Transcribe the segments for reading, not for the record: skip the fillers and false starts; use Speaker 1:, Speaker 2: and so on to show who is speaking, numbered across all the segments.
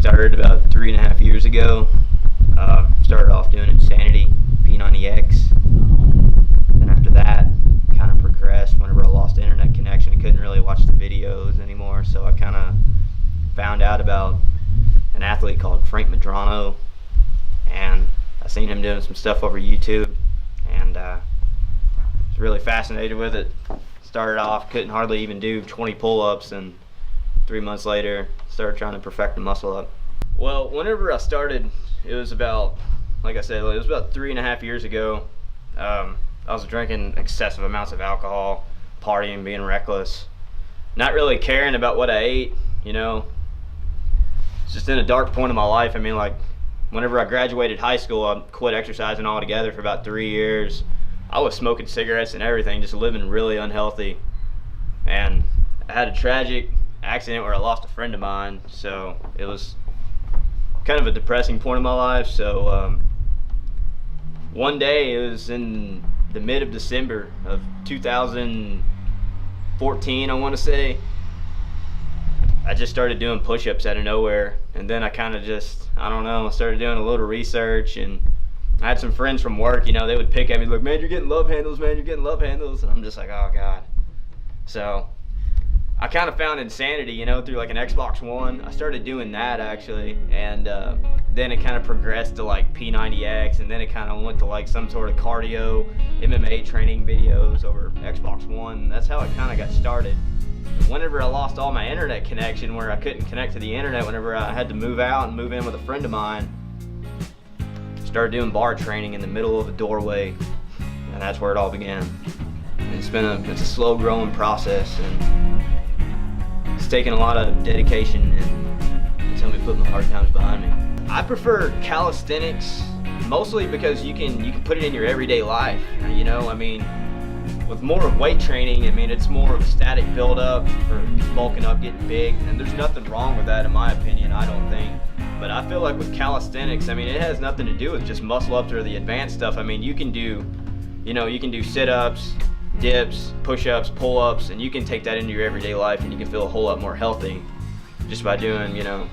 Speaker 1: started about 3.5 years ago. Started off doing Insanity, P90X. And after that, kind of progressed. Whenever I lost the internet connection, I couldn't really watch the videos anymore. So I kind of found out about an athlete called Frank Medrano, and I seen him doing some stuff over YouTube, and was really fascinated with it. Started off, couldn't hardly even do 20 pull-ups, and 3 months later, started trying to perfect the muscle up. Well, whenever I started, it was about, like I said, it was about 3.5 years ago. I was drinking excessive amounts of alcohol, partying, being reckless, not really caring about what I ate, you know. It's just in a dark point of my life. I mean, like, whenever I graduated high school, I quit exercising altogether for about 3 years. I was smoking cigarettes and everything, just living really unhealthy. And I had a tragic accident where I lost a friend of mine, so it was kind of a depressing point in my life. So one day, it was in the mid of December of 2014, I want to say, I just started doing push-ups out of nowhere, and then I kind of just, I don't know, I started doing a little research, and I had some friends from work, you know, they would pick at me like, man, you're getting love handles, man, you're getting love handles, and I'm just like, oh God. So I kind of found Insanity, you know, through like an Xbox One. I started doing that actually, and then it kind of progressed to like P90X, and then it kind of went to like some sort of cardio, MMA training videos over Xbox One. That's how it kind of got started. Whenever I lost all my internet connection, where I couldn't connect to the internet, whenever I had to move out and move in with a friend of mine, started doing bar training in the middle of a doorway, and that's where it all began. And it's a slow growing process, and it's taken a lot of dedication and somebody put my hard times behind me. I prefer calisthenics mostly because you can put it in your everyday life. You know, I mean, with more of weight training, I mean, it's more of a static build-up for bulking up, getting big, and there's nothing wrong with that in my opinion, I don't think. But I feel like with calisthenics, I mean, it has nothing to do with just muscle-ups or the advanced stuff. I mean, you can do, you know, you can do sit-ups, dips, push-ups, pull-ups, and you can take that into your everyday life, and you can feel a whole lot more healthy just by doing, you know,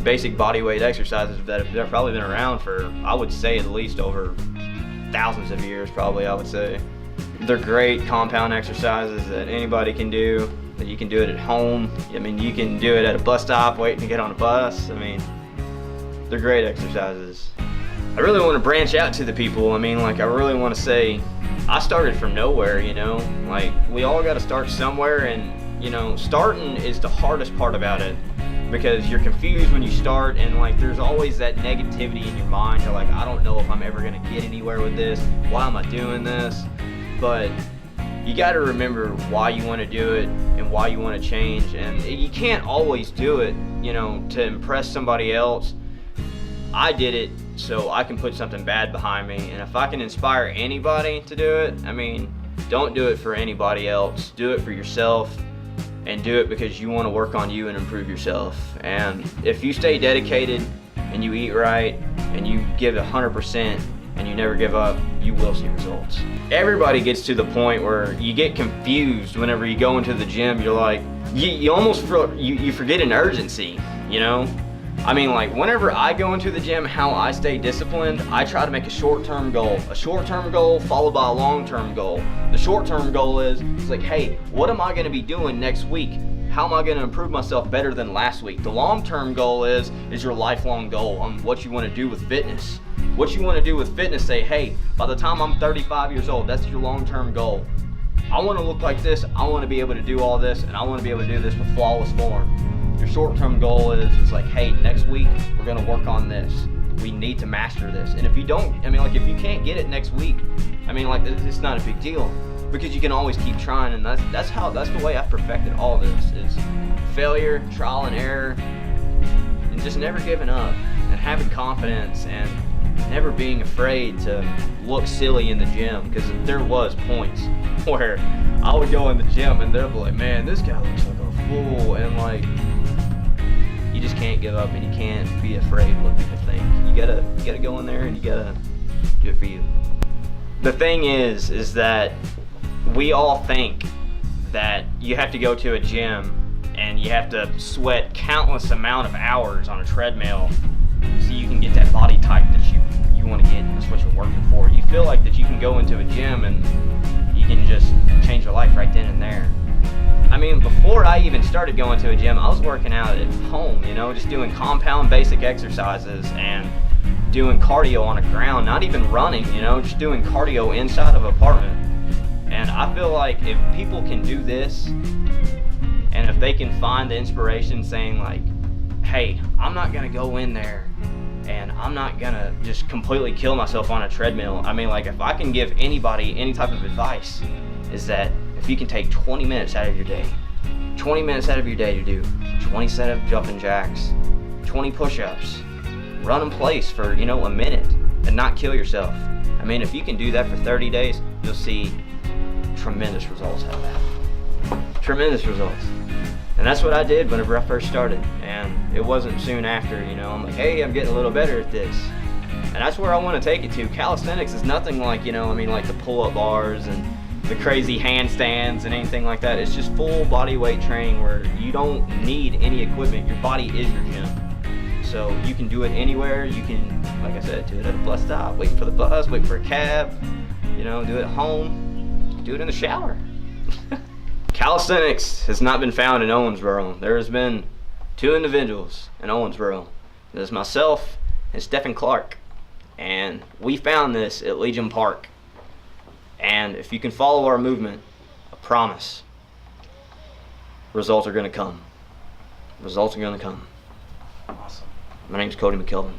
Speaker 1: basic body weight exercises that have probably been around for, I would say, at least over thousands of years, probably, I would say. They're great compound exercises that anybody can do, that you can do it at home. I mean, you can do it at a bus stop waiting to get on a bus. I mean, they're great exercises. I really want to branch out to the people. I mean, like, I really want to say, I started from nowhere, you know? Like, we all got to start somewhere, and, you know, starting is the hardest part about it, because you're confused when you start, and like there's always that negativity in your mind. You're like, I don't know if I'm ever gonna get anywhere with this. Why am I doing this? But you got to remember why you want to do it and why you want to change, and you can't always do it, you know, to impress somebody else. I did it so I can put something bad behind me, and if I can inspire anybody to do it, I mean, don't do it for anybody else. Do it for yourself, and do it because you want to work on you and improve yourself. And if you stay dedicated and you eat right and you give 100% and you never give up, you will see results. Everybody gets to the point where you get confused whenever you go into the gym. You're like, you almost you forget an urgency, you know? I mean, like, whenever I go into the gym, how I stay disciplined, I try to make a short-term goal followed by a long-term goal. The short-term goal is like, hey, what am I gonna be doing next week? How am I gonna improve myself better than last week? The long-term goal is your lifelong goal on what you wanna do with fitness. What you wanna do with fitness, say, hey, by the time I'm 35 years old, that's your long-term goal. I wanna look like this, I wanna be able to do all this, and I wanna be able to do this with flawless form. Your short-term goal is like, hey, next week we're gonna work on this. We need to master this. And if you don't, I mean, like, if you can't get it next week, I mean, like, it's not a big deal, because you can always keep trying. And that's the way I've perfected all this is failure, trial and error, and just never giving up, and having confidence, and never being afraid to look silly in the gym. Because there was points where I would go in the gym and they'll be like, man, this guy looks like a fool, and like, you just can't give up, and you can't be afraid of what people think. You gotta go in there and you gotta do it for you. The thing is that we all think that you have to go to a gym and you have to sweat countless amount of hours on a treadmill so you can get that body type that you want to get. That's what you're working for. You feel like that you can go into a gym and you can just change your life right then and there. I mean, before I even started going to a gym, I was working out at home, just doing compound basic exercises and doing cardio on the ground, not even running, just doing cardio inside of an apartment. And I feel like if people can do this, and if they can find the inspiration saying like, hey, I'm not gonna go in there and I'm not gonna just completely kill myself on a treadmill. I mean, like, if I can give anybody any type of advice, is that if you can take 20 minutes out of your day, 20 minutes out of your day to do 20 set of jumping jacks, 20 push-ups, run in place for, a minute and not kill yourself. I mean, if you can do that for 30 days, you'll see tremendous results out of that. Tremendous results. And that's what I did whenever I first started. And it wasn't soon after, I'm like, hey, I'm getting a little better at this. And that's where I want to take it to. Calisthenics is nothing like, like the pull-up bars and the crazy handstands and anything like that. It's just full body weight training where you don't need any equipment. Your body is your gym. So you can do it anywhere. You can, like I said, do it at a bus stop, wait for the bus, wait for a cab, do it at home, do it in the shower. Calisthenics has not been found in Owensboro. There has been 2 individuals in Owensboro. There's myself and Stephen Clark. And we found this at Legion Park. And if you can follow our movement, I promise, results are going to come. Results are going to come.
Speaker 2: Awesome.
Speaker 1: My name's Cody McElveen.